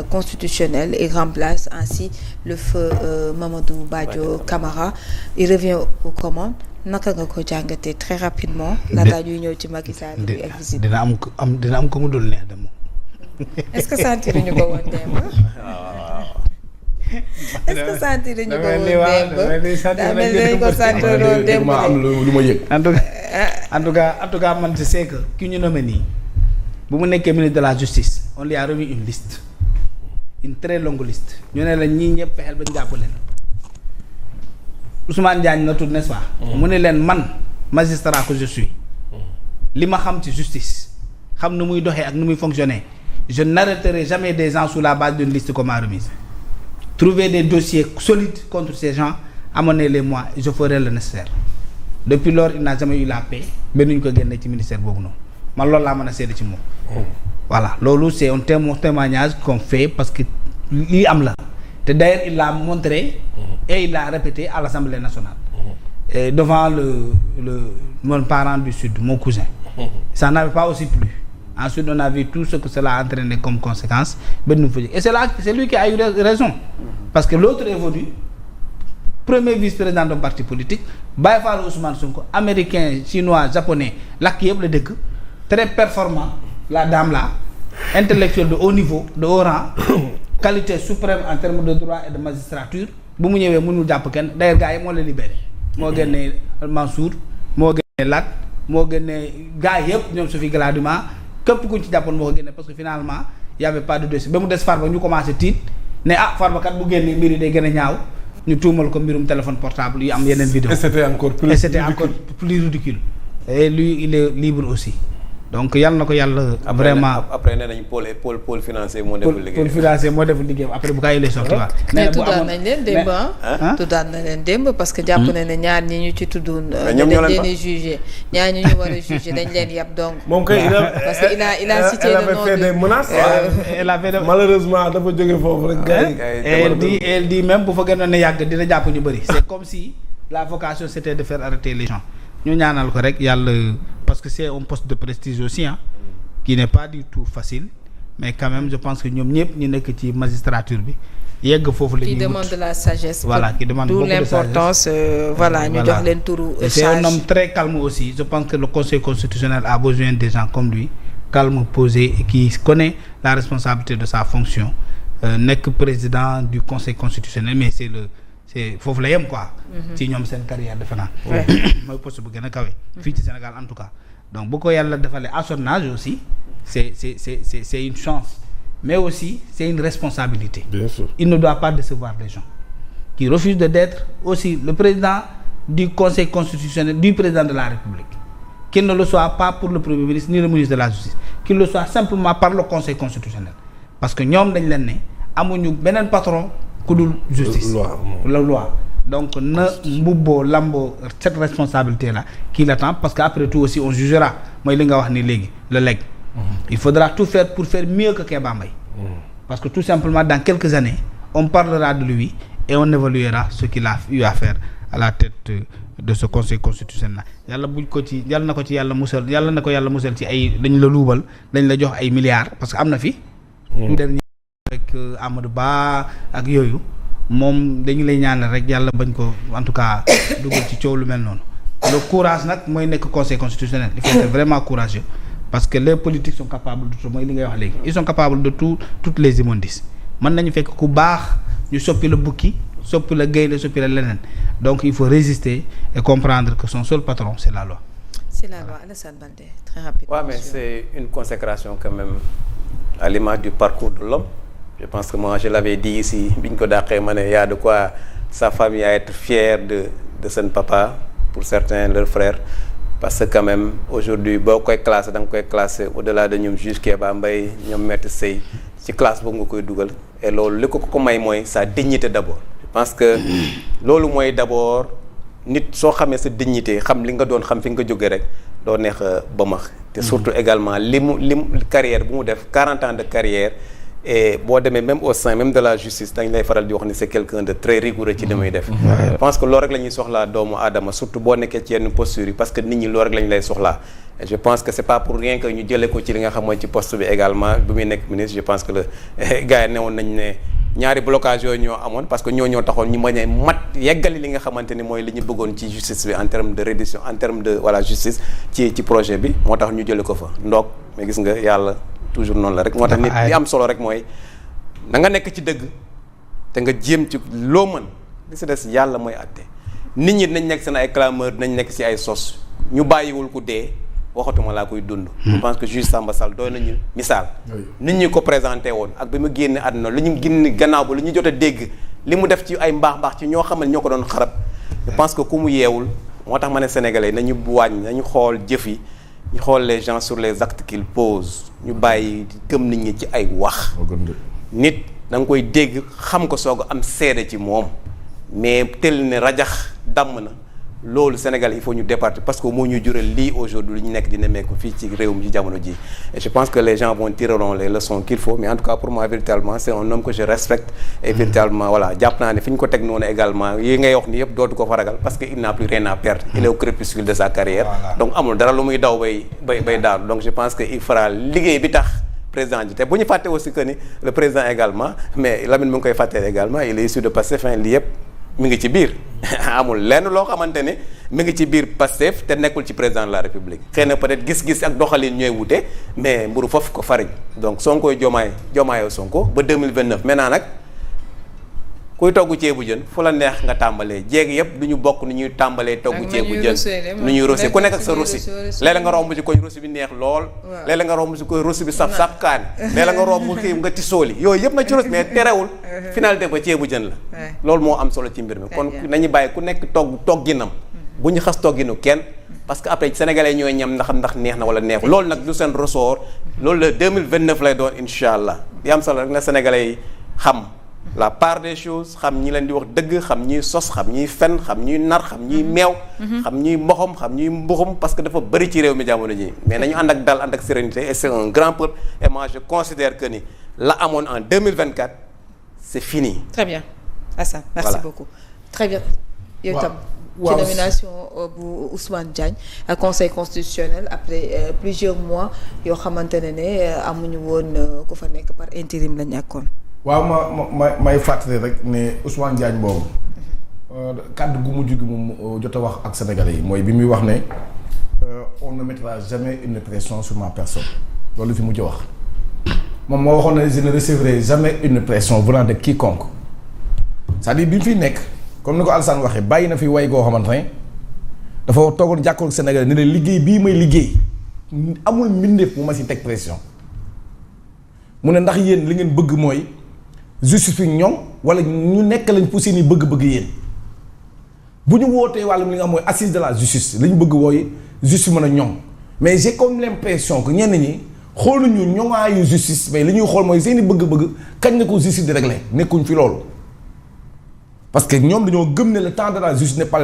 constitutionnel et remplace ainsi le feu Mamadou Badio Camara. Il revient aux commandes. Naka nga ko jàngatee très rapidement. laataa ñuy ñëw ci Macky Sall bi ak visite. dina am ko mu dul neex de moom. est-ce que sentir ñu ko woon démb. est-ce que sentir ñu ko woon démb. daa mel ni ko sentir woon démb ma am lu ma yëg. en tout cas man je sais que ki ñu nommé nii bu mu nekkee ministre de la justice on lui a remis une liste une très longue liste ñu ne la ñii ñëpp fexeel ba ñu jàpp leen Ousmane Diagne na tudd n'est-ce pas. mu ne leen man magistrat que je suis li ma xam ci justice xam nu muy doxee ak nu muy fonctionner je n'arrêterai jamais des gens sous la base d'une liste qu'on m'a remise. Trouver des dossiers solides contre ces gens, amenez-les moi, je ferai le nécessaire. Depuis lors, il n'a jamais eu la paix. Ben ñu ko génné ci ministère bobu non. Man loolu laa mën a seede ci moom. Voilà, loolu c'est un témoignage qu'on fait parce que lii am la. Te d'ailleurs il l'a montré et il l'a répété à l'Assemblée nationale. Et devant mon parent du Sud, mon cousin. Ça n'avait pas aussi plu. Ensuite, on a vu tout ce que cela a entraîné comme conséquence. Et c'est lui qui a eu raison. Parce que l'autre est venu, premier vice-président d'un parti politique, Baye Ousmane Sonko, américain, chinois, japonais, le dëkk, très performant, la dame là, intellectuel de haut niveau, de haut rang, qualité suprême en termes de droit et de magistrature. Bu mu ñëwee mënul jàpp kenn d'ailleurs gars yi moo la libéré. Moo génnee Mansour, moo génnee Lat, moo génnee gars yëpp ñoom Sophie Gladima. Képp ku ci jàppoon moo ko génne parce que finalement y avait pas de dossier ba mu des Farba ñu commencé tiit ne Farba kat bu génnee mbir yi day gën a ñaaw ñu tuumal ko mbirum téléphone portable yi am yeneen vidéo. Et c'était encore plus ridicule. Et lui il est libre aussi. Donc yàlla na ko yàlla. vraiment après nee nañu pôle financier moo deful liggéey. pôle financier moo deful liggéey après bu kaay lay sorti waaw. mais tuddaan nañ leen démb tuddaan nañ leen démb parce que jàpp na ne ñaar ñi ñu ci tuddoon. ñoom ñoo dañ leen jugé ñaar ñi ñu war a jugé dañ leen yab donc. moom kay parce que il a cité le nom fait des menaces. malheureusement dafa jóge foofu rek. elle dit même bu fa gënoon a yàgg dina jàpp ñu bëri. C'est comme si la vocation c'était de faire arrêter les gens. ñu ñaanal ko rek yàlla parce que c'est un poste de prestige aussi qui n'est pas du tout facile mais quand même je pense que ñoom ñëpp ñu nekk ci magistrature bi yegg foofu la ñuy wut. qui demande de la sagesse. voilà qui demande beaucoup de sagesse. D'où l'importance voilà ñu jox leen turu sage. C'est un homme très calme aussi je pense que le Conseil constitutionnel a besoin des gens comme lui calme posé et qui connaît la responsabilité de sa fonction nekk président du Conseil constitutionnel mais c'est foofu la yem quoi. ci ñoom seen carrière defe naa. mooy poste bu gën a kawe. fii ci Sénégal en tout cas donc bu ko yàlla defalee à son âge aussi c'est une chance mais aussi c'est une responsabilité. Bien sûr. Il ne doit pas décevoir les gens qui refusent d'être aussi le président du Conseil constitutionnel du président de la République qu'il ne le soit pas pour le Premier ministre ni le ministre de la Justice qu'il le soit simplement par le Conseil constitutionnel parce que ñoom dañ leen ne amuñu beneen patron ku dul justice la loi donc na mbubboo lamboo cette responsabilité là qui l'attend parce que après tout aussi on jugera mooy li nga wax ni léegi le legs il faudra tout faire pour faire mieux que Kéba Mbaye parce que tout simplement dans quelques années on parlera de lui et on évaluera ce qu'il a eu à faire à la tête de ce conseil constitutionnel là yàlla buñ ko ci yàlla na ko ci yàlla musal yàlla na ko yàlla musal ci ay dañ la luubal dañ la jox ay milliards parce que am na fi avec Amadou Ba ak yooyu moom dañu lay ñaanal rek yàlla bañ ko en tout cas dugal ci coow lu mel noonu le courage nag mooy nekk conseil constitutionnel il faut être vraiment courageux parce que les politiques sont capables de tout mooy li ngay wax léegi ils sont capables de toutes les immondices mën nañu fekk ku baax ñu soppi la bukki soppi la gaynde soppi la leneen donc il faut résister et comprendre que son seul patron c'est la loi. C'est la loi. Alassane Baldé très rapidement. Ouais, mais c'est une consécration quand même à l'image du parcours de l'homme. Je pense que moi je l'avais dit ici biñ ko dàqee ma ne y a de quoi sa famille à être fière de seen papa pour certains leurs frères parce que quand même aujourd'hui boo koy classé da nga koy classé au-delà de ñoom juge Kéba Mbaye ñoom Maître Sèye ci classe boobu nga koy dugal et loolu li ko may mooy sa dignité d'abord. Je pense que loolu mooy d'abord nit soo xamee sa dignité xam li nga doon xam fi nga jógee rek doo neex ba max te surtout également li mu carrière bu mu def 40 ans de carrière et boo demee même au sein même de la justice dañ lay faral di wax ni c'est quelqu'un de très rigoureux ci li muy def. je pense que loolu rek la ñuy soxlaa doomu aadama surtout boo nekkee ci yenn posture yi parce que nit ñi loolu rek lañ lay soxlaa. et je pense que c'est pas pour rien que ñu jëlee ko ci li nga xam mooy ci poste bi également bi muy nekk ministre je pense que le gars yi newoon nañ ne ñaari blocage yooyu ñoo amoon parce que ñoo taxoon ñu mën a mat yeggali li nga xamante ni mooy li ñu bëggoon ci justice bi en terme de reddition en terme de voilà justice ci projet bi moo tax ñu jëlee ko fa ndoog mais gis nga yàlla toujours noonu la rek moo tax nit li am solo rek mooy na nga nekk ci dëgg te nga jéem ci loo mën li si des yàlla mooy àtte nit ñi dinañ nekk seen ay clameur dinañ nekk si ay sos ñu bàyyiwul ku dee waxatuma laa koy dund. je pense que juge Samba Sall doy nañu misaal. nit ñi ko présenté woon ak bi mu génne àdduna lu ñu génn gannaaw ba lu ñu jot a dégg li mu def ci ay mbaax ci ñoo xam ne ñoo ko doon xarab. je pense que ku mu yeewul moo tax ma ne sénégalais nañu wàññi nañu xool jëf yi ñu xool les gens sur les actes qu'ils posent ñu bàyyi gëm nit ñi ci ay wax. nit da nga koy dégg xam ko soog am seede ci moom mais tel ne rajax damm na. loolu Sénégal il faut ñu départir parce que moo ñu jural lii aujourd'hui ñu nekk di nemmeeku fii ci réew mi ci jamono ji et je pense que les gens vont tireront les leçons qu'il faut mais en tout cas pour moi véritablement c'est un homme que je respecte et véritablement voilà jàpp naa ne fi ñu ko teg noonu également yi ngay wax ni yëpp dootu ko faragal parce que il n'a plus rien à perdre il est au crépuscule de sa carrière donc amul dara lu muy daw bay daanu donc je pense que il fera liggéey bi tax président ji te bu ñu fàtte aussi que ni le président également mais Lamine mu ngi koy fàttee également il est issu de Pastef lii yëpp mi ngi ci biir amul lenn loo xamante ne mi ngi ci biir Pastef te nekkul ci président de la République xëy na peut-être gis-gis ak doxalin ñooy wute mais mburu foofu ko fariñ donc Sonko Diomaye Sonko ba 2029 maintenant nag kuy togg ceebu jën fu la neex nga tàmbalee jéeg yëpp du ñu bokk nu ñuy tàmbalee togg ceebu jën nu ñuy rosi ku nekk ak sa rosi léeg-léeg nga romb ci koñ rosi bi neex lool léeg-léeg nga romb ci koñ rosi bi saf kaani léeg-léeg nga romb kii nga tisooli yooyu yëpp na ci rosi mais terewul finalité ba ceebu jën la loolu moo am solo ci mbir mi kon nañu bàyyi ku nekk togginam bu ñu xas togginu kenn parce que après sénégalais ñooy ñam ndax neex na wala neexul loolu nag du seen ressort loolu la 2029 lay doon incha allah li am solo rek na sénégalais yi xam la part des choses xam ñi leen di wax dëgg xam ñuy sos xam ñuy fen xam ñuy nar xam ñuy meew xam ñuy mboxom xam ñuy mbuxum parce que dafa bëri ci réew mi jamono ji mais nañu ànd ak dal ànd ak sérénité et c'est un grand peuple et moi je considère que ni la amoon en 2024 c'est fini. Très bien Assane merci beaucoup très bien yow tam ci nomination bu Ousmane Diagne ak conseil constitutionnel après plusieurs mois yoo xamante ne amuñu woon ku fa nekk par intérim la ñàkkoon. waaw may fàttali rek ne Ousmane Diagne boobu kàddu gu mujj gi mu jot a wax ak sénégalais yi mooy bi muy wax ne on ne mettra jamais une pression sur ma personne loolu fi mujj wax moom moo waxoon ne je ne recevrai jamais une pression venant de quiconque c'est-à-dire bi mu fiy nekk comme ni ko Alassane waxee bàyyi na fi way goo xamante ne dafa toogoon jàkkoon sénégalais ne leen liggéey bii may liggéey amul mbindeef mu ma si teg pression mu ne ndax yéen li ngeen bëgg mooy justice fi ñoom wala ñu nekk lañ pour seen i bëgg-bëgg yéen bu ñu wootee wàllum li nga xam mooy assise de la justice li ñu bëgg wooy justice mën a ñoŋ mais j'ai comme l'impression que ñenn ñi xooluñu ñoŋaayu justice mais li ñuy xool mooy seen i bëgg-bëgg kañ na ko justice di régler nekkuñ fi loolu parce que ñoom dañoo gëm ne le temps de la justice n'est pas